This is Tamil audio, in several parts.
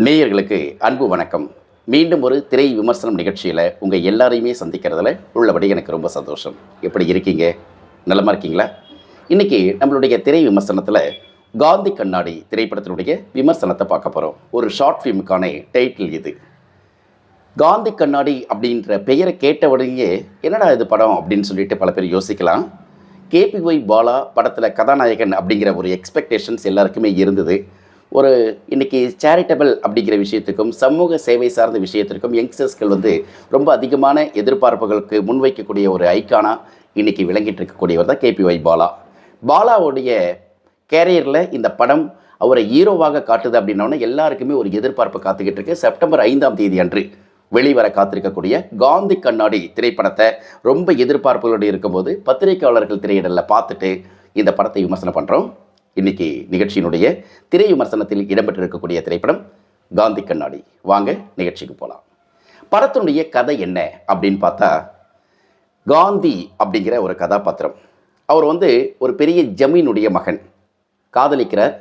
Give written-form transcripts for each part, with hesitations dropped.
நேயர்களுக்கு அன்பு வணக்கம். மீண்டும் ஒரு திரை விமர்சனம் நிகழ்ச்சியில் உங்கள் எல்லாரையுமே சந்திக்கிறதுல உள்ளபடி எனக்கு ரொம்ப சந்தோஷம். எப்படி இருக்கீங்க? நலமாக இருக்கீங்களா? இன்றைக்கி நம்மளுடைய திரை விமர்சனத்தில் காந்தி கண்ணாடி திரைப்படத்தினுடைய விமர்சனத்தை பார்க்க போகிறோம். ஒரு ஷார்ட் ஃபிலிமுக்கான டைட்டில் இது. காந்தி கண்ணாடி அப்படின்ற பெயரை கேட்டவுடனேயே என்னடா இது படம் அப்படின்னு சொல்லிட்டு பல பேர் யோசிக்கலாம். கேபிஒய் பாலா படத்தில் கதாநாயகன் அப்படிங்கிற ஒரு எக்ஸ்பெக்டேஷன்ஸ் எல்லாருக்குமே இருந்தது. ஒரு இன்றைக்கி சேரிட்டபிள் அப்படிங்கிற விஷயத்துக்கும் சமூக சேவை சார்ந்த விஷயத்திற்கும் யங்ஸ்டர்ஸ்கள் ரொம்ப அதிகமான எதிர்பார்ப்புகளுக்கு முன்வைக்கக்கூடிய ஒரு ஐக்கானாக இன்றைக்கி விளங்கிட்டு இருக்கக்கூடியவர் தான் கேபிஒய் பாலா. பாலாவுடைய கேரியரில் இந்த படம் அவரை ஹீரோவாக காட்டுது அப்படின்னோடனே எல்லாருக்குமே ஒரு எதிர்பார்ப்பு காத்துக்கிட்டு இருக்கு. செப்டம்பர் 5 அன்று வெளிவர காத்திருக்கக்கூடிய காந்தி கண்ணாடி திரைப்படத்தை ரொம்ப எதிர்பார்ப்புகளோடு இருக்கும்போது பத்திரிகையாளர்கள் திரையிடலில் பார்த்துட்டு இந்த படத்தை விமர்சனம் பண்ணுறோம். இன்றைக்கி நிகழ்ச்சியினுடைய திரை விமர்சனத்தில் இடம்பெற்றிருக்கக்கூடிய திரைப்படம் காந்தி கண்ணாடி. வாங்க நிகழ்ச்சிக்கு போகலாம். படத்தினுடைய கதை என்ன அப்படின்னு பார்த்தா, காந்தி அப்படிங்கிற ஒரு கதாபாத்திரம். அவர் ஒரு பெரிய ஜமீனுடைய மகன், காதலிக்கிறார்.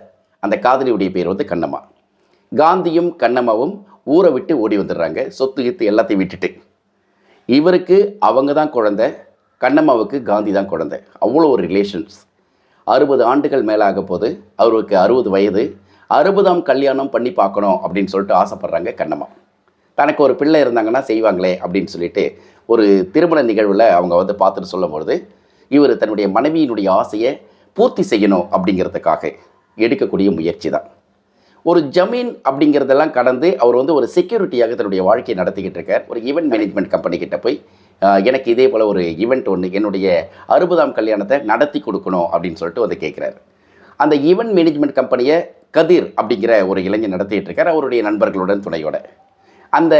அந்த காதலியுடைய பேர் கண்ணம்மா. காந்தியும் கண்ணம்மாவும் ஊரை விட்டு ஓடி வந்துடுறாங்க, சொத்து கித்து எல்லாத்தையும் விட்டுட்டு. இவருக்கு அவங்க தான் குழந்தை, கண்ணம்மாவுக்கு காந்தி தான் குழந்தை. அவ்வளோ ஒரு ரிலேஷன்ஸ். 60 ஆண்டுகள் மேலாக போது அவருக்கு 60 வயது. 60ஆம் கல்யாணம் பண்ணி பார்க்கணும் அப்படின்னு சொல்லிட்டு ஆசைப்பட்றாங்க கண்ணம்மா. தனக்கு ஒரு பிள்ளை இருந்தாங்கன்னா செய்வாங்களே அப்படின்னு சொல்லிட்டு ஒரு திருமண நிகழ்வில் அவங்க பார்த்துட்டு சொல்லும்பொழுது இவர் தன்னுடைய மனைவியினுடைய ஆசையை பூர்த்தி செய்யணும் அப்படிங்கிறதுக்காக எடுக்கக்கூடிய முயற்சி தான். ஒரு ஜமீன் அப்படிங்கிறதெல்லாம் கடந்து அவர் ஒரு செக்யூரிட்டியாக தன்னுடைய வாழ்க்கையை நடத்திக்கிட்டு இருக்கார். ஒரு ஈவெண்ட் மேனேஜ்மெண்ட் கம்பெனிக்கிட்ட போய் எனக்கு இதே போல் ஒரு ஈவெண்ட் ஒன்று, என்னுடைய 60ஆம் கல்யாணத்தை நடத்தி கொடுக்கணும் அப்படின்னு சொல்லிட்டு கேட்குறாரு. அந்த ஈவெண்ட் மேனேஜ்மெண்ட் கம்பெனியை கதிர் அப்படிங்கிற ஒரு இளைஞர் நடத்திட்டு இருக்கார், அவருடைய நண்பர்களுடன் துணையோட. அந்த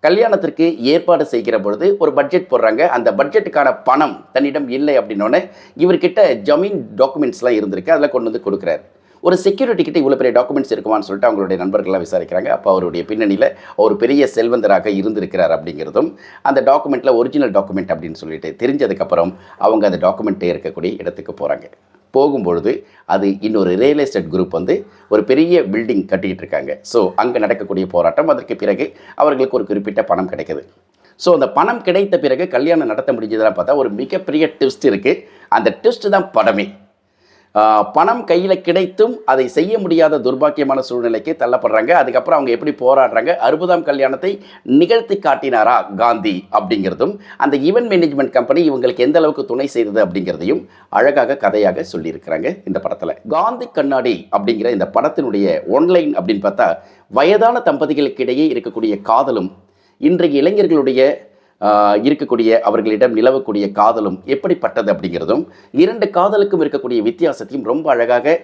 கல்யாணத்திற்கு ஏற்பாடு செய்கிற பொழுது ஒரு பட்ஜெட் போடுறாங்க. அந்த பட்ஜெட்டுக்கான பணம் தன்னிடம் இல்லை அப்படின்னோடனே இவர்கிட்ட ஜமீன் டாக்குமெண்ட்ஸ்லாம் இருந்திருக்கு, அதில் கொண்டு கொடுக்குறாரு. ஒரு செக்யூரிட்டி கிட்ட இவ்வளோ பெரிய டாக்குமெண்ட்ஸ் இருக்குமான்னு சொல்லிட்டு அவங்களுடைய நண்பர்கள்லாம் விசாரிக்கிறாங்க. அப்போ அவருடைய பின்னணியில் ஒரு பெரிய செல்வந்தராக இருந்திருக்கிறார் அப்படிங்கிறதும் அந்த டாக்குமெண்ட்டில் ஒரிஜினல் டாக்குமெண்ட் அப்படின்னு சொல்லிட்டு தெரிஞ்சதுக்கப்புறம் அவங்க அந்த டாக்குமெண்ட்டே இருக்கக்கூடிய இடத்துக்கு போகிறாங்க. போகும்பொழுது அது இன்னொரு ரியல் எஸ்டேட் குரூப் ஒரு பெரிய பில்டிங் கட்டிகிட்டு இருக்காங்க. ஸோ அங்கே நடக்கக்கூடிய போராட்டம், அதற்கு பிறகு அவர்களுக்கு ஒரு குறிப்பிட்ட பணம் கிடைக்குது. ஸோ அந்த பணம் கிடைத்த பிறகு கல்யாணம் நடத்த முடிஞ்சதெல்லாம் பார்த்தா ஒரு மிகப்பெரிய ட்விஸ்ட் இருக்குது. அந்த ட்விஸ்ட் தான் படமே. பணம் கையில் கிடைத்தும் அதை செய்ய முடியாத துர்பாக்கியமான சூழ்நிலைக்கு தள்ளப்படுறாங்க. அதுக்கப்புறம் அவங்க எப்படி போராடுறாங்க, 60ஆம் கல்யாணத்தை நிகழ்த்தி காட்டினாரா காந்தி அப்படிங்கிறதும், அந்த ஈவெண்ட் மேனேஜ்மெண்ட் கம்பெனி இவங்களுக்கு எந்த அளவுக்கு துணை செய்தது அப்படிங்கிறதையும் அழகாக கதையாக சொல்லியிருக்கிறாங்க இந்த படத்தில். காந்தி கண்ணாடி அப்படிங்கிற இந்த படத்தினுடைய ஒன்லைன் அப்படின்னு பார்த்தா, வயதான தம்பதிகளுக்கு இடையே இருக்கக்கூடிய காதலும் இன்றைய இளைஞர்களுடைய இருக்கக்கூடிய அவர்களிடம் நிலவக்கூடிய காதலும் எப்படிப்பட்டது அப்படிங்கிறதும், 2 காதலுக்கும் இருக்கக்கூடிய வித்தியாசத்தையும் ரொம்ப அழகாக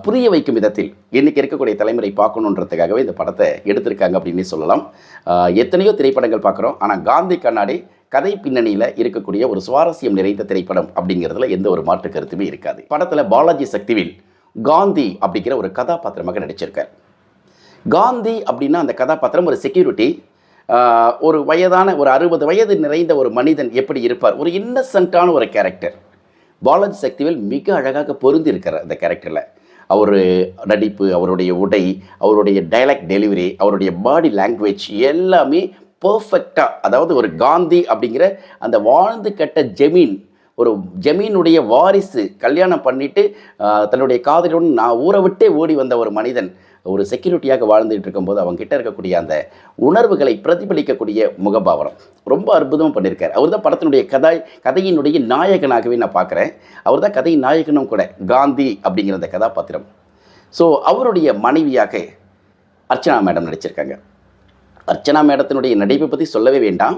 புரிய வைக்கும் விதத்தில் இன்றைக்கி இருக்கக்கூடிய தலைமுறை பார்க்கணுன்றதுக்காகவே இந்த படத்தை எடுத்திருக்காங்க அப்படின்னே சொல்லலாம். எத்தனையோ திரைப்படங்கள் பார்க்குறோம், ஆனால் காந்தி கண்ணாடி கதை பின்னணியில் இருக்கக்கூடிய ஒரு சுவாரஸ்யம் நிறைந்த திரைப்படம் அப்படிங்கிறதுல எந்த ஒரு மாற்று கருத்துமே இருக்காது. படத்தில் பாலாஜி சக்திவேல் காந்தி அப்படிங்கிற ஒரு கதாபாத்திரமாக நடிச்சிருக்கார். காந்தி அப்படின்னா அந்த கதாபாத்திரம் ஒரு செக்யூரிட்டி, ஒரு வயதான ஒரு 60 வயது நிறைந்த ஒரு மனிதன் எப்படி இருப்பார், ஒரு இன்னசென்ட்டான ஒரு கேரக்டர். பாலாஜி சக்திவேல் மிக அழகாக பொருந்தி இருக்கிறார் அந்த கேரக்டரில். அவர் நடிப்பு, அவருடைய உடை, அவருடைய டைலாக் டெலிவரி, அவருடைய பாடி லாங்குவேஜ் எல்லாமே பர்ஃபெக்டாக, அதாவது ஒரு காந்தி அப்படிங்கிற அந்த வாழ்ந்து கெட்ட ஒரு ஜமீனுடைய வாரிசு கல்யாணம் பண்ணிவிட்டு தன்னுடைய காதலுடன் நான் ஊரை விட்டே ஓடி வந்த ஒரு மனிதன் ஒரு செக்யூரிட்டியாக வாழ்ந்துகிட்டு இருக்கும்போது அவங்ககிட்ட இருக்கக்கூடிய அந்த உணர்வுகளை பிரதிபலிக்கக்கூடிய முகபாவனம் ரொம்ப அற்புதமாக பண்ணியிருக்கார். அவர் தான் படத்தினுடைய கதையினுடைய நாயகனாகவே நான் பார்க்குறேன். அவர் தான் கதையின் நாயகனும் கூட, காந்தி அப்படிங்கிற அந்த கதாபாத்திரம். ஸோ அவருடைய மனைவியாக அர்ச்சனா மேடம் நடிச்சிருக்காங்க. அர்ச்சனா மேடத்தினுடைய நடிப்பை பற்றி சொல்லவே வேண்டாம்.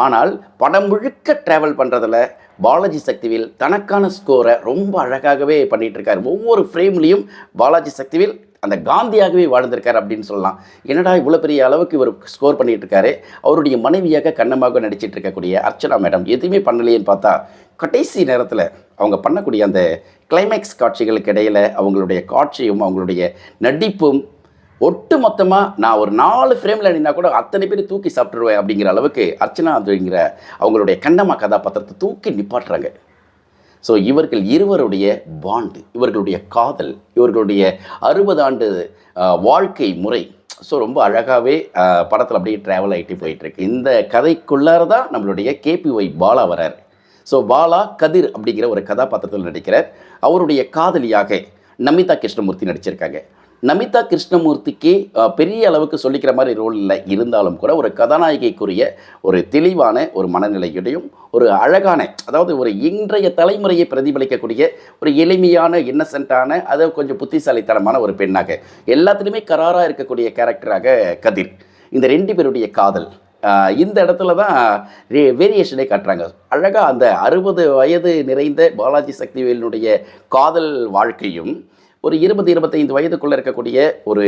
ஆனால் படம் முழுக்க ட்ராவல் பண்ணுறதில் பாலாஜி சக்திவேல் தனக்கான ஸ்கோரை ரொம்ப அழகாகவே பண்ணிகிட்ருக்கார். ஒவ்வொரு ஃப்ரேம்லேயும் பாலாஜி சக்திவேல் அந்த காந்தியாகவே வாழ்ந்திருக்கார் அப்படின்னு சொல்லலாம். என்னடா இவ்வளோ பெரிய அளவுக்கு இவர் ஸ்கோர் பண்ணிகிட்டு இருக்காரு. அவருடைய மனைவியாக கண்ணமாக நடிச்சிட்டு இருக்கக்கூடிய அர்ச்சனா மேடம் எதுவுமே பண்ணலையேன்னு பார்த்தா, கடைசி நேரத்தில் அவங்க பண்ணக்கூடிய அந்த கிளைமேக்ஸ் காட்சிகளுக்கு இடையில் அவங்களுடைய காட்சியும் அவங்களுடைய நடிப்பும் ஒட்டு மொத்தமாக நான் ஒரு 4 ஃப்ரேமில் நின்னா கூட அத்தனை பேர் தூக்கி சாப்பிட்ருவேன் அப்படிங்கிற அளவுக்கு அர்ச்சனா அப்படிங்கிற அவங்களுடைய கண்ணம்மா கதாபாத்திரத்தை தூக்கி நிப்பாட்டுறாங்க. ஸோ இவர்கள் இருவருடைய பாண்டு, இவர்களுடைய காதல், இவர்களுடைய 60 ஆண்டு வாழ்க்கை முறை ஸோ ரொம்ப அழகாகவே படத்தில் அப்படியே ட்ராவல் ஆகிட்டு போயிட்டுருக்கு. இந்த கதைக்குள்ளார தான் நம்மளுடைய கேபிஒய் பாலா வரார். ஸோ பாலா கதிர் அப்படிங்கிற ஒரு கதாபாத்திரத்தில் நடிக்கிறார். அவருடைய காதலியாக நமிதா கிருஷ்ணமூர்த்தி நடிச்சிருக்காங்க. நமிதா கிருஷ்ணமூர்த்திக்கு பெரிய அளவுக்கு சொல்லிக்கிற மாதிரி ரோல் இல்லை, இருந்தாலும் கூட ஒரு கதாநாயகிக்குரிய ஒரு தெளிவான ஒரு மனநிலையுடையும் ஒரு அழகான, அதாவது ஒரு இன்றைய தலைமுறையை பிரதிபலிக்கக்கூடிய ஒரு எளிமையான இன்னசென்ட்டான, அதை கொஞ்சம் புத்திசாலித்தனமான ஒரு பெண்ணாக, எல்லாத்துலேயுமே கராராக இருக்கக்கூடிய கேரக்டராக கதிர். இந்த 2 பேருடைய காதல் இந்த இடத்துல தான் வேரியேஷனே காட்டுறாங்க. அழகாக அந்த 60 வயது நிறைந்த பாலாஜி சக்திவேலினுடைய காதல் வாழ்க்கையும் ஒரு 20-25 வயதுக்குள்ளே இருக்கக்கூடிய ஒரு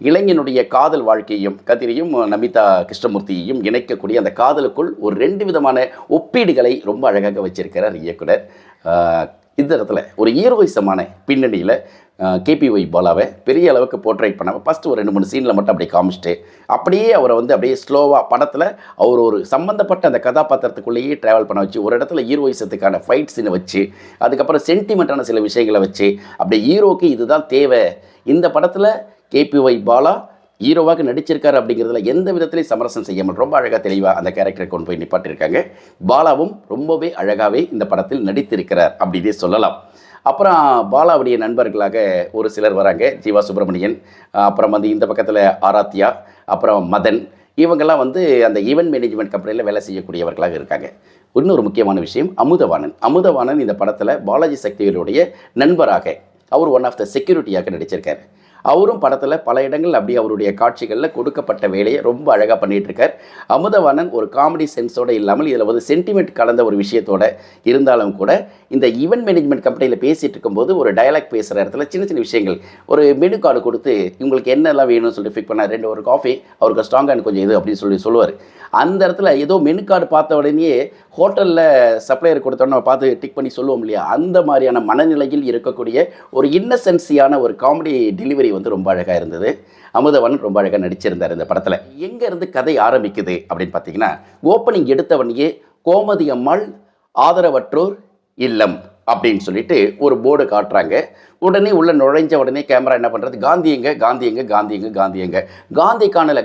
இளைஞனுடைய காதல் வாழ்க்கையும் கதிரையும் நமிதா கிருஷ்ணமூர்த்தியையும் இணைக்கக்கூடிய அந்த காதலுக்குள் ஒரு 2 விதமான ஒப்பீடுகளை ரொம்ப அழகாக வச்சிருக்கிறார் இயக்குனர். இந்த இடத்துல ஒரு ஹீரோயிசமான பின்னணியில் கேபிஒய் பாலாவை பெரிய அளவுக்கு போர்ட்ரேட் பண்ணாமல் ஃபஸ்ட்டு ஒரு 2-3 சீனில் மட்டும் அப்படியே காமிச்சிட்டு அப்படியே அவரை வந்து அப்படியே ஸ்லோவாக படத்தில் அவர் ஒரு சம்மந்தப்பட்ட அந்த கதாபாத்திரத்துக்குள்ளேயே ட்ராவல் பண்ண வச்சு ஒரு இடத்துல ஹீரோயிசத்துக்கான ஃபைட் சீனை வச்சு அதுக்கப்புறம் சென்டிமெண்ட்டான சில விஷயங்களை வச்சு அப்படியே ஹீரோக்கு இதுதான் தேவை. இந்த படத்தில் கேபிஒய் பாலா ஹீரோவாக நடிச்சிருக்காரு அப்படிங்கிறதுல எந்த விதத்திலையும் சமரசம் செய்யாமல் ரொம்ப அழகாக தெளிவாக அந்த கேரக்டரை கொண்டு போய் நிப்பாட்டியிருக்காங்க. பாலாவும் ரொம்பவே அழகாகவே இந்த படத்தில் நடித்திருக்கிறார் அப்படின்னே சொல்லலாம். அப்புறம் பாலாவுடைய நண்பர்களாக ஒரு சிலர் வராங்க. ஜீவா சுப்பிரமணியன், அப்புறம் வந்து இந்த பக்கத்தில் ஆராத்யா, அப்புறம் மதன், இவங்கெல்லாம் வந்து அந்த ஈவென்ட் மேனேஜ்மெண்ட் கம்பெனியில் வேலை செய்யக்கூடியவர்களாக இருக்காங்க. இன்னொரு முக்கியமான விஷயம் அமுதவாணன் இந்த படத்தில் பாலாஜி சக்திவேலுடைய நண்பராக அவர் ஒன் ஆஃப் த செக்யூரிட்டியாக நடிச்சிருக்கார். அவரும் படத்தில் பல இடங்கள் அப்படியே அவருடைய காட்சிகளில் கொடுக்கப்பட்ட வேலையை ரொம்ப அழகாக பண்ணிகிட்ருக்கார். அமுதவாணன் ஒரு காமெடி சென்ஸோடு இல்லாமல் இதில் வந்து சென்டிமெண்ட் கலந்த ஒரு விஷயத்தோடு இருந்தாலும் கூட இந்த ஈவென்ட் மேனேஜ்மெண்ட் கம்பெனியில் பேசிகிட்டு இருக்கும்போது ஒரு டயலாக் பேசுகிற இடத்துல சின்ன சின்ன விஷயங்கள் ஒரு மெனு கார்டு கொடுத்து இவங்களுக்கு என்னெல்லாம் வேணும்னு சொல்லிட்டு ஃபிக் பண்ணார். 2 ஒரு காஃபி, அவருக்கு ஸ்ட்ராங்காக கொஞ்சம் இது அப்படின்னு சொல்லுவார். அந்த இடத்துல ஏதோ மெனு கார்டு பார்த்த உடனே ஹோட்டலில் சப்ளையர் கொடுத்தோன்னு நம்ம பார்த்து டிக் பண்ணி சொல்லுவோம் இல்லையா, அந்த மாதிரியான மனநிலையில் இருக்கக்கூடிய ஒரு இன்னசென்சியான ஒரு காமெடி டெலிவரி வந்து ரொம்ப அழகாக இருந்தது. அமுதவாணன் ரொம்ப அழகாக நடிச்சிருந்தார் இந்த படத்தில். எங்கேருந்து கதை ஆரம்பிக்குது அப்படின்னு பார்த்தீங்கன்னா, ஓப்பனிங் எடுத்தவனையே கோமதி அம்மாள் ஆதரவற்றோர் இல்லம் அப்படின்னு சொல்லிட்டு ஒரு போர்டு காட்டுறாங்க. உடனே உள்ள நுழைஞ்ச உடனே கேமரா என்ன பண்ணுறது, காந்தி எங்க காந்தியை காணலை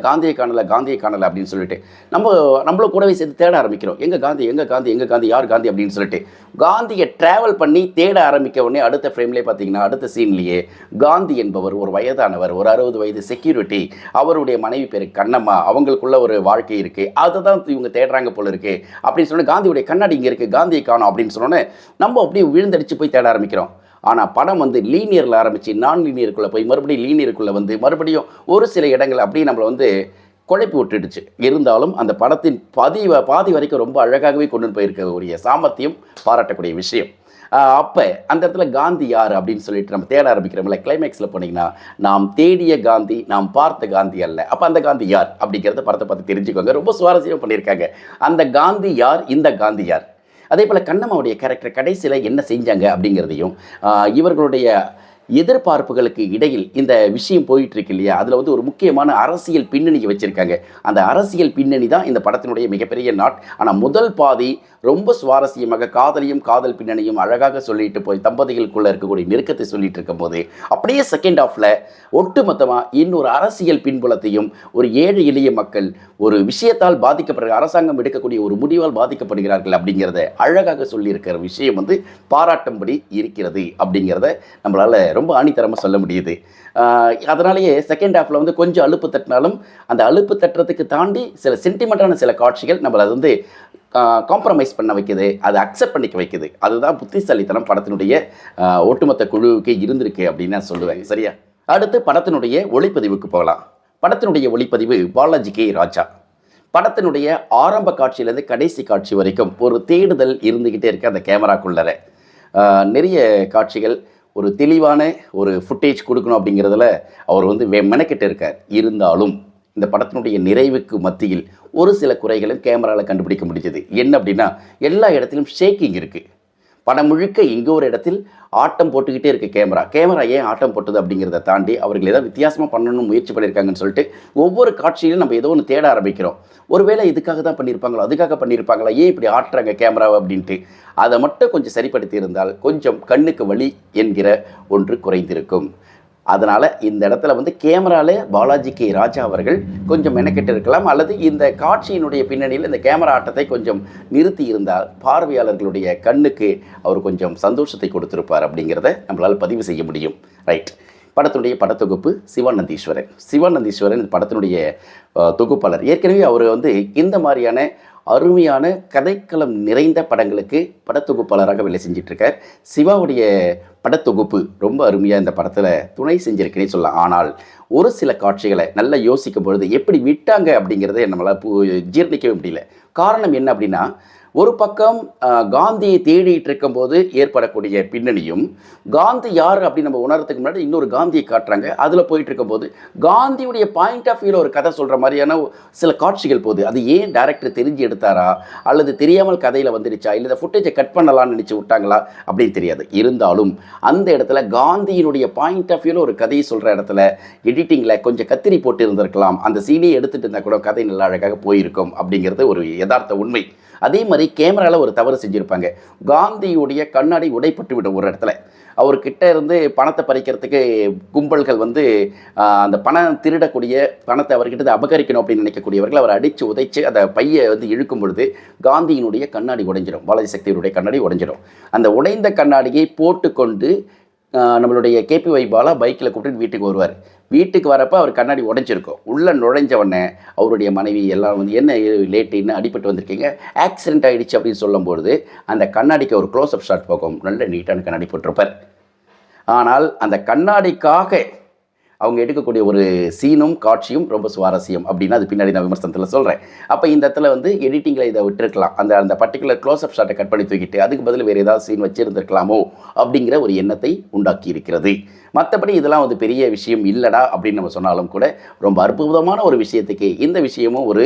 அப்படின்னு சொல்லிட்டு நம்மளும் கூடவே சேர்த்து தேட ஆரம்பிக்கிறோம். எங்கே காந்தி யார் காந்தி அப்படின்னு சொல்லிட்டு காந்தியை ட்ராவல் பண்ணி தேட ஆரம்பிக்க உடனே அடுத்த ஃப்ரேம்லேயே பார்த்தீங்கன்னா அடுத்த சீன்லேயே காந்தி என்பவர் ஒரு வயதானவர், ஒரு 60 வயது செக்யூரிட்டி, அவருடைய மனைவி பேர் கண்ணம்மா, அவங்களுக்குள்ள ஒரு வாழ்க்கை இருக்குது, அதை தான் இவங்க தேடுறாங்க போல இருக்குது அப்படின்னு சொன்னால் காந்தியுடைய கண்ணாடி இங்கே இருக்குது, காந்தியை காணோம் அப்படின்னு சொன்னோன்னே நம்ம அப்படியே விழுந்தடிச்சு போய் தேட ஆரம்பிக்கிறோம். ஆனால் படம் வந்து லீனியரில் ஆரம்பித்து நான் லீனியருக்குள்ளே போய் மறுபடியும் லீனியருக்குள்ளே வந்து மறுபடியும் ஒரு சில இடங்கள் அப்படியே நம்மளை வந்து குழப்பி விட்டுடுச்சு. இருந்தாலும் அந்த படத்தின் பாதி வரைக்கும் ரொம்ப அழகாகவே கொண்டு போயிருக்கக்கூடிய சாமர்த்தியம் பாராட்டக்கூடிய விஷயம். அப்போ அந்த இடத்துல காந்தி யார் அப்படின்னு சொல்லிட்டு நம்ம தேட ஆரம்பிக்கிறோம்ல, கிளைமேக்ஸில் போனீங்கன்னா நாம் தேடிய காந்தி நாம் பார்த்த காந்தி அல்ல. அப்போ அந்த காந்தி யார் அப்படிங்கிறத படத்தை பார்த்து தெரிஞ்சுக்கோங்க. ரொம்ப சுவாரஸ்யமாக பண்ணியிருக்காங்க. அந்த காந்தி யார், இந்த காந்தி யார். அதே போல் கண்ணம்மாவுடைய கேரக்டர் கடைசியில் என்ன செஞ்சாங்க அப்படிங்கிறதையும் இவர்களுடைய எதிர்பார்ப்புகளுக்கு இடையில் இந்த விஷயம் போயிட்டுருக்கு இல்லையா, அதில் வந்து ஒரு முக்கியமான அரசியல் பின்னணியை வச்சுருக்காங்க. அந்த அரசியல் பின்னணி தான் இந்த படத்தினுடைய மிகப்பெரிய நாட். ஆனால் முதல் பாதி ரொம்ப சுவாரஸ்யமாக காதல் பின்னணியும் அழகாக சொல்லிட்டு போய் தம்பதிகளுக்குள்ளே இருக்கக்கூடிய நெருக்கத்தை சொல்லிட்டு இருக்கும்போது அப்படியே செகண்ட் ஹாஃபில் ஒட்டுமொத்தமாக இன்னொரு அரசியல் பின்புலத்தையும் ஒரு ஏழை எளிய மக்கள் ஒரு விஷயத்தால் பாதிக்கப்படுற அரசாங்கம் எடுக்கக்கூடிய ஒரு முடிவால் பாதிக்கப்படுகிறார்கள் அப்படிங்கிறத அழகாக சொல்லியிருக்கிற விஷயம் வந்து பாராட்டும்படி இருக்கிறது அப்படிங்கிறத நம்மளால் ரொம்ப ஆணித்தரமாக சொல்ல முடியுது. அதனாலேயே செகண்ட் ஹாஃபில் வந்து கொஞ்சம் அலுப்பு தட்டினாலும் அந்த அலுப்பு தட்டுறதுக்கு தாண்டி சில சென்டிமெண்ட்டான சில காட்சிகள் நம்மளை அது வந்து காம்ப்ரமைஸ் பண்ண வைக்குது, அதை அக்செப்ட் பண்ணிக்க வைக்குது. அதுதான் புத்திசாலித்தனம் படத்தினுடைய ஒட்டுமொத்த குழுவுக்கு இருந்திருக்கு அப்படின்னு நான் சொல்லுவேன். சரியா, அடுத்து படத்தினுடைய ஒளிப்பதிவுக்கு போகலாம். படத்தினுடைய ஒளிப்பதிவு பாலாஜி கே ராஜா. படத்தினுடைய ஆரம்ப காட்சியிலேருந்து கடைசி காட்சி வரைக்கும் ஒரு தேடுதல் இருந்துக்கிட்டே இருக்குது அந்த கேமராக்குள்ளர. நிறைய காட்சிகள் ஒரு தெளிவான ஒரு ஃபுட்டேஜ் கொடுக்கணும் அப்படிங்கிறதுல அவர் வந்து மெனக்கிட்டு இருக்கார். இருந்தாலும் இந்த படத்தினுடைய நிறைவுக்கு மத்தியில் ஒரு சில குறைகளும் கேமராவில் கண்டுபிடிக்க முடிஞ்சது. என்ன அப்படின்னா, எல்லா இடத்திலும் ஷேக்கிங் இருக்குது. படம் முழுக்க இங்கே ஒரு இடத்தில் ஆட்டம் போட்டுக்கிட்டே இருக்குது கேமரா ஏன் ஆட்டம் போட்டுது அப்படிங்கிறத தாண்டி அவர்கள் ஏதாவது வித்தியாசமாக பண்ணணும்னு முயற்சி பண்ணியிருக்காங்கன்னு சொல்லிட்டு ஒவ்வொரு காட்சியிலும் நம்ம ஏதோ ஒன்று தேட ஆரம்பிக்கிறோம். ஒருவேளை இதுக்காக தான் பண்ணியிருப்பாங்களோ, அதுக்காக பண்ணியிருப்பாங்களா, ஏன் இப்படி ஆட்டுறாங்க கேமராவை அப்படின்ட்டு அதை மட்டும் கொஞ்சம் சரிப்படுத்தி இருந்தால் கொஞ்சம் கண்ணுக்கு வலி என்கிற ஒன்று குறைந்திருக்கும். அதனால் இந்த இடத்துல வந்து கேமராவில் பாலாஜி கே ராஜா அவர்கள் கொஞ்சம் மெனக்கெட்டு இருக்கலாம், அல்லது இந்த காட்சியினுடைய பின்னணியில் இந்த கேமரா ஆட்டத்தை கொஞ்சம் நிறுத்தி இருந்தால் பார்வையாளர்களுடைய கண்ணுக்கு அவர் கொஞ்சம் சந்தோஷத்தை கொடுத்திருப்பார் அப்படிங்கிறத நம்மளால் பதிவு செய்ய முடியும். ரைட். படத்தினுடைய படத்தொகுப்பு சிவானந்தீஸ்வரன் இந்த படத்தினுடைய தொகுப்பாளர். ஏற்கனவே அவர் வந்து இந்த மாதிரியான அருமையான கதைக்களம் நிறைந்த படங்களுக்கு படத்தொகுப்பாளராக வேலை செஞ்சிட்ருக்கார். சிவாவுடைய படத்தொகுப்பு ரொம்ப அருமையாக இந்த படத்தில் துணை செஞ்சிருக்குன்னே சொல்லலாம். ஆனால் ஒரு சில காட்சிகளை நல்லா யோசிக்கும் பொழுது எப்படி விட்டாங்க அப்படிங்கிறத நம்மளால் ஜீர்ணிக்கவே முடியல. காரணம் என்ன அப்படின்னா, ஒரு பக்கம் காந்தியை தேடிட்டு இருக்கும்போது ஏற்படக்கூடிய பின்னணியும், காந்தி யார் அப்படின்னு நம்ம உணர்றதுக்கு முன்னாடி இன்னொரு காந்தியை காட்டுறாங்க. அதில் போயிட்டு இருக்கும்போது காந்தியுடைய பாயிண்ட் ஆஃப் வியூவில் ஒரு கதை சொல்கிற மாதிரியான சில காட்சிகள் போகுது. அது ஏன் டைரக்டர் தெரிஞ்சு எடுத்தாரா, அல்லது தெரியாமல் கதையில் வந்துடுச்சா, இல்லை இந்த ஃபுட்டேஜை கட் பண்ணலாம்னு நினச்சி விட்டாங்களா அப்படின்னு தெரியாது. இருந்தாலும் அந்த இடத்துல காந்தியினுடைய பாயிண்ட் ஆஃப் வியூவில் ஒரு கதையை சொல்கிற இடத்துல எடிட்டிங்கில் கொஞ்சம் கத்திரி போட்டு இருந்திருக்கலாம். அந்த சீனையை எடுத்துகிட்டு இருந்தால் கூட கதை நல்லா அழகாக போயிருக்கும் அப்படிங்கிறது ஒரு யதார்த்த உண்மை. அதே மாதிரி கேமராவில் ஒரு தவறு செஞ்சுருப்பாங்க. காந்தியுடைய கண்ணாடி உடைப்பட்டு விடும் ஒரு இடத்துல. அவர்கிட்ட இருந்து பணத்தை பறிக்கிறதுக்கு கும்பல்கள் வந்து அந்த பணம் திருடக்கூடிய பணத்தை அவர்கிட்ட அபகரிக்கணும் அப்படின்னு நினைக்கக்கூடியவர்கள் அவர் அடித்து உதைச்சு அந்த பையை வந்து இழுக்கும் பொழுது காந்தியினுடைய கண்ணாடி உடைஞ்சிடும், பாலாஜி சக்தியுடைய கண்ணாடி உடைஞ்சிடும். அந்த உடைந்த கண்ணாடியை போட்டுக்கொண்டு நம்மளுடைய கேபிஒய் பாலா பைக்கில் கூப்பிட்டு வீட்டுக்கு வருவார். வீட்டுக்கு வரப்போ அவர் கண்ணாடி உடைஞ்சிருக்கும். உள்ளே நுழைஞ்சவொடனே அவருடைய மனைவி எல்லாம் வந்து என்ன லேட்டுன்னு அடிபட்டு வந்திருக்கீங்க, ஆக்சிடென்ட் ஆகிடுச்சு அப்படின்னு சொல்லும்பொழுது அந்த கண்ணாடிக்கு ஒரு க்ளோஸ்அப் ஷாட் போகும். நல்ல நீட்டான கண்ணாடி போட்டிருப்பார். ஆனால் அந்த கண்ணாடிக்காக அவங்க எடுக்கக்கூடிய ஒரு சீனும் காட்சியும் ரொம்ப சுவாரஸ்யம் அப்படின்னா அது பின்னாடி நான் விமர்சனத்தில் சொல்கிறேன். அப்போ இந்த இடத்துல வந்து எடிட்டிங்கில் இதை விட்டுருக்கலாம். அந்த பர்டிகுலர் க்ளோஸ்அப் ஷாட்டை கட் பண்ணி தூக்கிட்டு அதுக்கு பதில் வேறு ஏதாவது சீன் வச்சுருந்துருக்கலாமோ அப்படிங்கிற ஒரு எண்ணத்தை உண்டாக்கி இருக்கிறது. மற்றபடி இதெல்லாம் வந்து பெரிய விஷயம் இல்லைடா அப்படின்னு நம்ம சொன்னாலும் கூட ரொம்ப அற்புதமான ஒரு விஷயத்துக்கு இந்த விஷயமும் ஒரு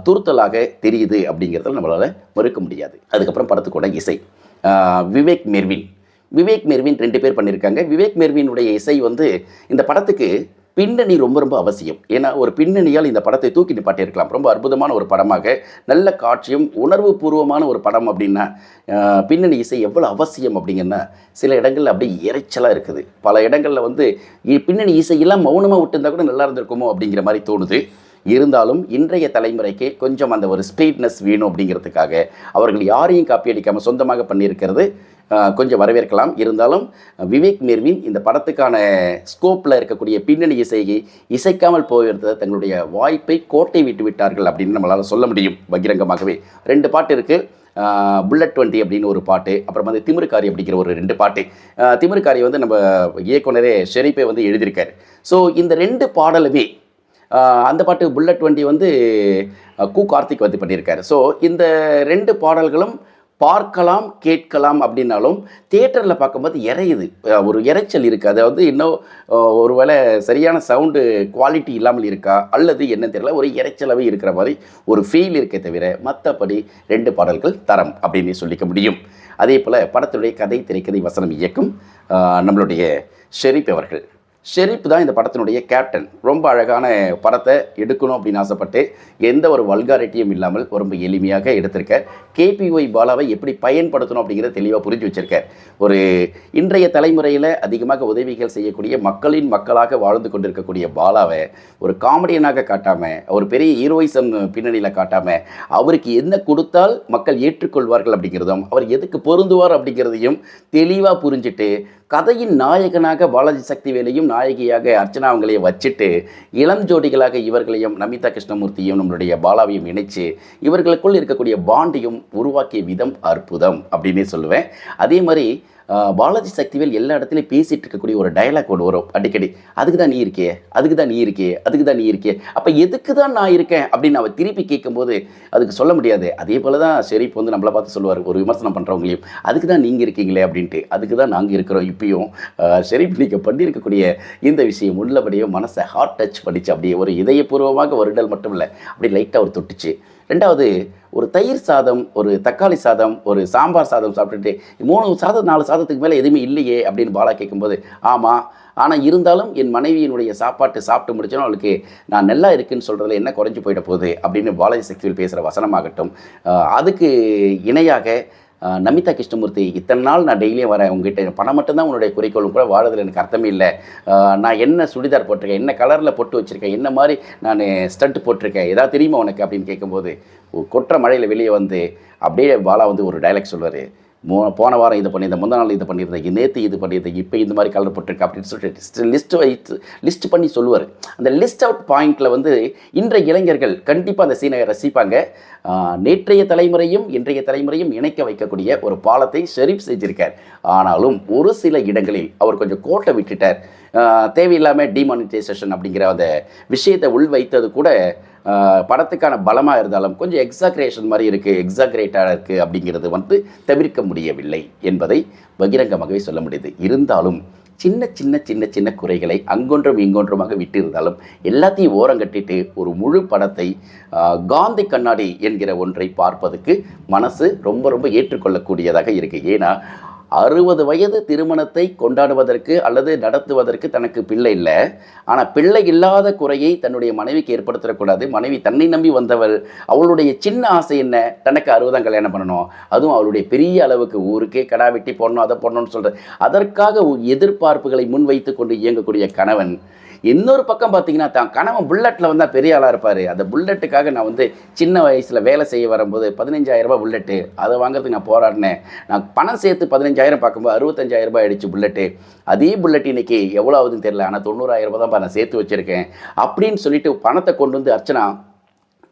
துருத்தலாக தெரியுது அப்படிங்கிறத நம்மளால் மறுக்க முடியாது. அதுக்கப்புறம் படத்துக்கூட இசை விவேக் மெர்வின் 2 பேர் பண்ணியிருக்காங்க. விவேக் மெர்வினுடைய இசை வந்து இந்த படத்துக்கு பின்னணி ரொம்ப ரொம்ப அவசியம். ஏன்னா ஒரு பின்னணியால் இந்த படத்தை தூக்கி நிப்பாட்டியிருக்கலாம். ரொம்ப அற்புதமான ஒரு படமாக, நல்ல காட்சியும் உணர்வு பூர்வமான ஒரு படம் அப்படின்னா பின்னணி இசை எவ்வளோ அவசியம் அப்படிங்கன்னா சில இடங்களில் அப்படியே இறைச்சலாக இருக்குது. பல இடங்களில் வந்து பின்னணி இசையெல்லாம் மௌனமாக விட்டுருந்தா கூட நல்லா இருந்திருக்குமோ அப்படிங்கிற மாதிரி தோணுது. இருந்தாலும் இன்றைய தலைமுறைக்கு கொஞ்சம் அந்த ஒரு ஸ்பீட்னஸ் வேணும் அப்படிங்கிறதுக்காக அவர்கள் யாரையும் காப்பி அடிக்காமல் சொந்தமாக பண்ணியிருக்கிறது கொஞ்சம் வரவேற்கலாம். இருந்தாலும் விவேக் மெர்வின் இந்த படத்துக்கான ஸ்கோப்பில் இருக்கக்கூடிய பின்னணி இசையை இசைக்காமல் போயிருந்த தங்களுடைய வாய்ப்பை கோட்டை விட்டு விட்டார்கள் அப்படின்னு நம்மளால் சொல்ல முடியும் பகிரங்கமாகவே. 2 பாட்டு இருக்குது. புல்லட் 20 அப்படின்னு ஒரு பாட்டு, அப்புறம் வந்து திமிருக்காரி அப்படிங்கிற ஒரு 2 பாட்டு. திமிருக்காரி வந்து நம்ம இயக்குனரே ஷெரீப்பே வந்து எழுதியிருக்காரு. ஸோ இந்த 2 பாடலுமே அந்த பாட்டு புல்லட் 20 வந்து கார்த்திக் வந்து பண்ணியிருக்காரு. ஸோ இந்த 2 பாடல்களும் பார்க்கலாம் கேட்கலாம் அப்படின்னாலும் தியேட்டரில் பார்க்கும்போது இறையுது, ஒரு இறைச்சல் இருக்குது. அதாவது இன்னும் ஒரு வேளை சரியான சவுண்டு குவாலிட்டி இல்லாமல் இருக்கா அல்லது என்ன தெரியல, ஒரு இறைச்சலாகவே இருக்கிற மாதிரி ஒரு ஃபீல் இருக்கே தவிர மற்றபடி 2 பாடல்கள் தரம் அப்படின்னு சொல்லிக்க முடியும். அதே போல் படத்துடைய கதை, திரைக்கதை, வசனம், இயக்கம் நம்மளுடைய ஷெரீப் தான் இந்த படத்தினுடைய கேப்டன். ரொம்ப அழகான படத்தை எடுக்கணும் அப்படின்னு ஆசைப்பட்டு எந்த ஒரு வல்காரிட்டியும் இல்லாமல் ரொம்ப எளிமையாக எடுத்திருக்கார். கேபிஒய் பாலாவை எப்படி பயன்படுத்தணும் அப்படிங்கிறத தெளிவாக புரிஞ்சு வச்சுருக்கார். ஒரு இன்றைய தலைமுறையில் அதிகமாக உதவிகள் செய்யக்கூடிய மக்களின் மக்களாக வாழ்ந்து கொண்டிருக்கக்கூடிய பாலாவை ஒரு காமெடியனாக காட்டாமல், ஒரு பெரிய ஹீரோயிசம் பின்னணியில் காட்டாமல், அவருக்கு என்ன கொடுத்தால் மக்கள் ஏற்றுக்கொள்வார்கள் அப்படிங்கிறதும் அவர் எதுக்கு பொருந்துவார் அப்படிங்கிறதையும் தெளிவாக புரிஞ்சுட்டு கதையின் நாயகனாக பாலாஜி சக்திவேலையும் நாயகியாக அர்ச்சனா அவங்களையும் வச்சுட்டு இளம் ஜோடிகளாக இவர்களையும் நமிதா கிருஷ்ணமூர்த்தியும் நம்மளுடைய பாலாவையும் இணைச்சு இவர்களுக்குள் இருக்கக்கூடிய பாண்டையும் உருவாக்கிய விதம் அற்புதம் அப்படின்னே சொல்லுவேன். அதே மாதிரி பாலாஜி சக்திவேல் எல்லா இடத்துலையும் பேசிகிட்டு இருக்கக்கூடிய ஒரு டயலாக் ஒன்று வரும் அடிக்கடி, அதுக்கு தான் நீ இருக்கே, அப்போ எதுக்கு தான் நான் இருக்கேன் அப்படின்னு அவள் திருப்பி கேட்கும்போது அதுக்கு சொல்ல முடியாது. அதே போல் தான் ஷெரீப் வந்து நம்மளை பார்த்து சொல்லுவார், ஒரு விமர்சனம் பண்ணுறவங்களையும், அதுக்கு தான் நீங்கள் இருக்கீங்களே அப்படின்ட்டு. அதுக்கு தான் நாங்கள் இருக்கிறோம் இப்பயும். ஷெரீப் நீங்கள் பண்ணியிருக்கக்கூடிய இந்த விஷயம் உள்ளபடியே மனசை ஹார்ட் டச் பண்ணிச்சு. அப்படியே ஒரு இதயபூர்வமாக வருடல் மட்டும் இல்லை, அப்படி லைட்டாக ஒரு தொட்டுச்சு. 2வது ஒரு தயிர் சாதம், ஒரு தக்காளி சாதம், ஒரு சாம்பார் சாதம் சாப்பிட்டுட்டு 3 சாதம் 4 சாதத்துக்கு மேலே எதுவுமே இல்லையே அப்படின்னு பாலா கேட்கும்போது, ஆமாம், ஆனால் இருந்தாலும் என் மனைவியினுடைய சாப்பிட்டு முடிச்சோன்னா அவளுக்கு நான் நல்லா இருக்குன்னு சொல்கிறதுல என்ன குறைஞ்சி போயிட போகுது அப்படின்னு பாலாஜி சக்திவேல் பேசுகிற வசனமாகட்டும். அதுக்கு இணையாக நமிதா கிருஷ்ணமூர்த்தி, இத்தனை நாள் நான் டெய்லியும் வரேன் உங்ககிட்ட, பணம் மட்டும்தான் உன்னுடைய குறிக்கோளும் கூட வாழறதுல எனக்கு அர்த்தமே இல்லை. நான் என்ன சுடிதார் போட்டிருக்கேன், என்ன கலரில் பொட்டு வச்சுருக்கேன், என்ன மாதிரி நான் ஸ்டண்ட் போட்டிருக்கேன், ஏதாவது தெரியுமா உனக்கு அப்படின்னு கேட்கும்போது கொற்ற மழையில் வெளியே வந்து அப்படியே பாலா வந்து ஒரு டைலாக் சொல்வார். போன வாரம் இது பண்ணியிருந்தேன், முந்தா நாள் இது பண்ணியிருந்தேன், நேற்று இது பண்ணியிருந்தேன், இப்போ இந்த மாதிரி கலர் போட்டிருக்கு அப்படின்னு சொல்லிட்டு லிஸ்ட் பண்ணி சொல்லுவார். அந்த லிஸ்ட் அவுட் பாயிண்டில் வந்து இன்றைய இளைஞர்கள் கண்டிப்பாக அந்த சீனை ரசிப்பாங்க. நேற்றைய தலைமுறையும் இன்றைய தலைமுறையும் இணைக்க வைக்கக்கூடிய ஒரு பாலத்தை ஷெரீப் செஞ்சிருக்கார். ஆனாலும் ஒரு சில இடங்களில் அவர் கொஞ்சம் கோட்டை விட்டுட்டார். தேவையில்லாமல் டிமானிட்டைசேஷன் அப்படிங்கிற அந்த விஷயத்தை உள் வைத்தது கூட படத்துக்கான பலமாக இருந்தாலும் கொஞ்சம் எக்ஸாக்ரேஷன் மாதிரி இருக்குது, எக்ஸாக்ரேட்டாக இருக்குது அப்படிங்கிறது வந்து தவிர்க்க முடியவில்லை என்பதை பகிரங்கமாகவே சொல்ல முடியுது. இருந்தாலும் சின்ன சின்ன சின்ன சின்ன குறைகளை அங்கொன்றும் இங்கொன்றுமாக விட்டு இருந்தாலும் எல்லாத்தையும் ஓரங்கட்டிட்டு ஒரு முழு படத்தை காந்தி கண்ணாடி என்கிற ஒன்றை பார்ப்பதுக்கு மனசு ரொம்ப ரொம்ப ஏற்றுக்கொள்ளக்கூடியதாக இருக்குது. ஏன்னா 60 வயது திருமணத்தை கொண்டாடுவதற்கு அல்லது நடத்துவதற்கு தனக்கு பிள்ளை இல்லை, ஆனால் பிள்ளை இல்லாத குறையை தன்னுடைய மனைவிக்கு ஏற்படுத்தக்கூடாது. மனைவி தன்னை நம்பி வந்தவள், அவளுடைய சின்ன ஆசை என்ன, தனக்கு 60 கல்யாணம் பண்ணணும், அதுவும் அவளுடைய பெரிய அளவுக்கு ஊருக்கே கடா வெட்டி போடணும், அதை போடணும்னு சொல்கிறது, அதற்காக எதிர்பார்ப்புகளை முன்வைத்து கொண்டு இயங்கக்கூடிய கணவன். இன்னொரு பக்கம் பார்த்தீங்கன்னா தான் கணவன் புல்லட்டில் வந்தால் பெரிய ஆளாக இருப்பார். அந்த புல்லட்டுக்காக நான் வந்து சின்ன வயசில் வேலை செய்ய வரும்போது 15,000 புல்லட்டு, அதை வாங்குறதுக்கு நான் போராடினேன். நான் பணம் சேர்த்து 15,000 பார்க்கும்போது 65,000 ஆகிடுச்சு புல்லட்டு. அதே புல்லட் இன்றைக்கி எவ்வளோ ஆகுதுன்னு தெரியல, ஆனால் 90,000 தான் நான் சேர்த்து வச்சுருக்கேன் அப்படின்னு சொல்லிட்டு பணத்தை கொண்டு வந்து அர்ச்சனா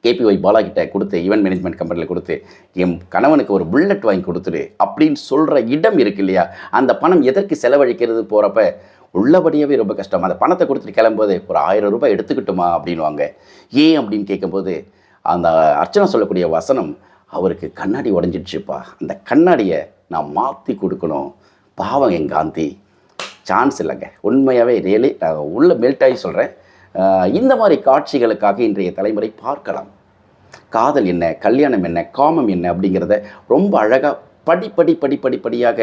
கேபிஒய் பாலா கிட்ட கொடுத்து, ஈவென்ட் மேனேஜ்மெண்ட் கம்பெனியில் கொடுத்து, என் கணவனுக்கு ஒரு புல்லட் வாங்கி கொடுத்துடு அப்படின்னு சொல்கிற இடம் இருக்கு இல்லையா, அந்த பணம் எதற்கு செலவழிக்கிறது போகிறப்ப உள்ளபடியாகவே ரொம்ப கஷ்டம். அந்த பணத்தை கொடுத்துட்டு கிளம்பும்போது ஒரு 1000 ரூபாய் எடுத்துக்கிட்டுமா அப்படின்வாங்க. ஏன் அப்படின்னு கேட்கும்போது அந்த அர்ச்சனா சொல்லக்கூடிய வசனம், அவருக்கு கண்ணாடி உடஞ்சிடுச்சுப்பா, அந்த கண்ணாடியை நான் மாற்றி கொடுக்கணும், பாவம் என் காந்தி. சான்ஸ் இல்லைங்க, உண்மையாகவே ரியலி நான் உள்ள மெல்ட்டாகி சொல்கிறேன். இந்த மாதிரி காட்சிகளுக்காக இன்றைய தலைமுறை பார்க்கலாம். காதல் என்ன, கல்யாணம் என்ன, காமம் என்ன அப்படிங்கிறத ரொம்ப அழகாக படிப்படியாக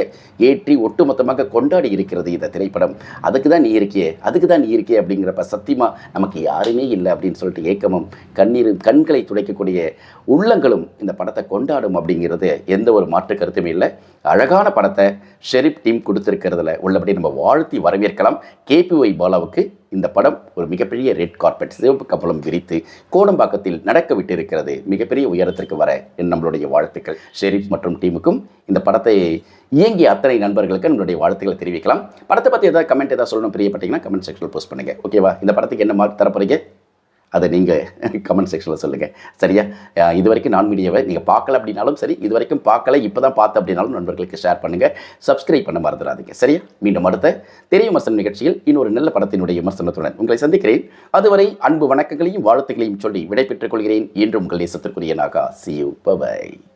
ஏற்றி ஒட்டுமொத்தமாக கொண்டாடி இருக்கிறது இந்த திரைப்படம். அதுக்கு தான் நீ இருக்கியே அப்படிங்கிறப்ப சத்தியமாக நமக்கு யாருமே இல்லை அப்படின்னு சொல்லிட்டு ஏக்கமும் கண்ணீரும் கண்களை துடைக்கக்கூடிய உள்ளங்களும் இந்த படத்தை கொண்டாடும் அப்படிங்கிறது எந்த ஒரு மாற்று கருத்துமே இல்லை. அழகான படத்தை ஷெரீப் டீம் கொடுத்துருக்கிறதுல உள்ளபடி நம்ம வாழ்த்தி வரவேற்கலாம். கேபிஒய் பாலாவுக்கு இந்த படம் ஒரு மிகப்பெரிய ரெட் கார்பெட், சிவப்பு கப்பலம் விரித்து கோடம்பாக்கத்தில் நடக்க விட்டு இருக்கிறது. மிகப்பெரிய உயரத்திற்கு வர நம்மளுடைய வாழ்த்துக்கள். ஷெரீப் மற்றும் டீமுக்கும் இந்த படத்தை இயங்கிய அத்தனை நண்பர்களுக்கு நம்மளுடைய வாழ்த்துக்களை தெரிவிக்கலாம். படத்தை பற்றி ஏதாவது கமெண்ட் ஏதாவது சொல்லணும் பிரியப்பட்டீங்கன்னா கமெண்ட் செக்ஷனில் போஸ்ட் பண்ணுங்கள். ஓகேவா? இந்த படத்துக்கு என்ன மார்க் தரப்போறீங்க அதை நீங்கள் கமெண்ட் செக்ஷனில் சொல்லுங்கள். சரியா? இது வரைக்கும் நான் மீடியாவை நீங்கள் பார்க்கல அப்படின்னாலும் சரி, இது வரைக்கும் பார்க்கல இப்போ தான் பார்த்து அப்படின்னாலும் நண்பர்களுக்கு ஷேர் பண்ணுங்கள், சப்ஸ்கிரைப் பண்ண மறந்துடாதீங்க. சரியா? மீண்டும் அடுத்த திரை விமர்சனம் நிகழ்ச்சியில் இன்னொரு நல்ல படத்தினுடைய விமர்சனத்துடன் உங்களை சந்திக்கிறேன். அதுவரை அன்பு வணக்கங்களையும் வாழ்த்துக்களையும் சொல்லி விடைபெற்றுக் கொள்கிறேன். இன்றும் உங்கள் நேசத்திற்குரிய Naga. See you. Bye bye.